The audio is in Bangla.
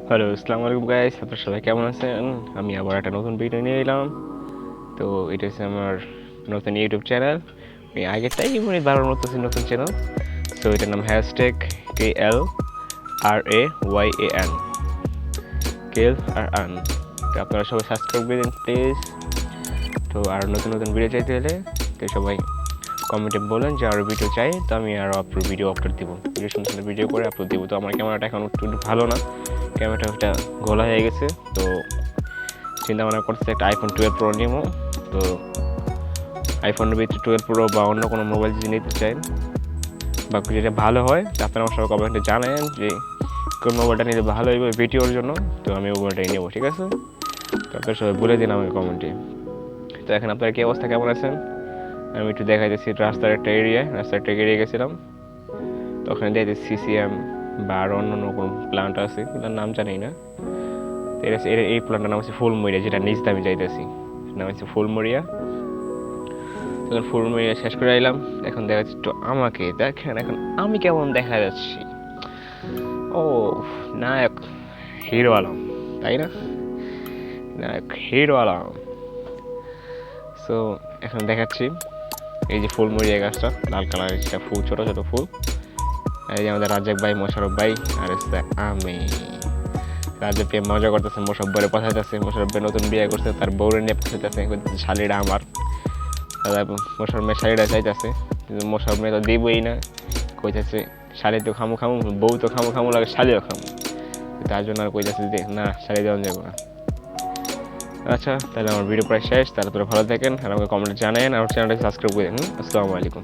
হ্যালো, আসসালামু আলাইকুম গাইস। আপনারা সবাই কেমন আছেন? আমি আবার একটা নতুন ভিডিও নিয়ে এলাম। তো এটা হচ্ছে আমার নতুন ইউটিউব চ্যানেল। আমি আগেরটাই মানে বানানোর মতো নতুন চ্যানেল। সো এটার নাম হ্যাশট্যাগ KLRAYAN, কেল আর আন। তো আপনারা সবাই সাবস্ক্রাইব করে দিন প্লিজ। তো আর নতুন নতুন ভিডিও চাইতে হলে তো সবাই কমেন্টে বলেন যে আরও ভিডিও চাই, তো আমি আরও ভিডিও আপলোড দিব, ভিডিও সুন্দর সুন্দর ভিডিও করে আপলোড দিব। তো আমার ক্যামেরাটা এখন একটু ভালো না, ক্যামেরাটা ঘোলা হয়ে গেছে। তো চিন্তা ভাবনা করতেছি একটা আইফোন 12 প্রো নিব। তো আইফোনের ভিতরে 12 প্রো বা অন্য কোনো মোবাইল যদি নিতে চান বা যেটা ভালো হয়, তো আপনারা আমার সবাই কমেন্টে জানেন যে কোন মোবাইলটা নিলে ভালো হবে ভিডিওর জন্য। তো আমি ওই মোবাইলটাই নেবো, ঠিক আছে? তো আপনারা সবাই বলে দিন আমাকে কমেন্টে। তো এখন আপনার কি অবস্থা, কেমন আছেন? আমি একটু দেখাইতেছি রাস্তার একটা এরিয়া গেছিলাম। তো ওখানে দেখতেছি CCM বা আর অন্য কোনো প্ল্যান্ট আছে, এটার নাম জানি না। এই প্ল্যানটার নাম হচ্ছে ফুলমরিয়া, যেটা নিচ দামে যাইতেছি, নাম হচ্ছে ফুলমরিয়া। তখন ফুলমরিয়া শেষ করে আইলাম। এখন দেখা যাচ্ছে একটু আমাকে দেখেন, এখন আমি কেমন দেখা যাচ্ছি। ও, নায়ক হিরো আলম, তাই না? নায়ক হিরো আলম। সো এখন দেখাচ্ছি এই যে ফুলমরিয়া গাছটা, লাল কালারের যেটা ফুল, ছোট ছোট ফুল। এই যে আমাদের রাজ্জাক ভাই, মোশারফ ভাই, আর হচ্ছে আমি। রাজ্জাক ভাই মজা করতেছে, মোশারফ ভাইয়ের পছাইতেছে। মোশারফ ভাই নতুন বিয়ে করছে, তার বউরে নিয়ে পছাইতেছে, শালিটা আমার। মোশারফ মেয়ে শাড়িটা চাইতেছে, কিন্তু মোশারফ মেয়ে তো দিবই না। কইতেছে শাড়ি তো খামু খামু, বউ তো খামু খামু লাগে, শাড়িও খামু। তার জন্য আর কইতেছে যে না, শাড়ি দেওয়া যাবে না। আচ্ছা, তাহলে আমার ভিডিও প্রায় শেষ। তাহলে তোরা ভালো থাকেন আর আমাকে কমেন্টে জানেন, আর চ্যানেলটাকে সাবস্ক্রাইব করে দিন। আসসালামু আলাইকুম।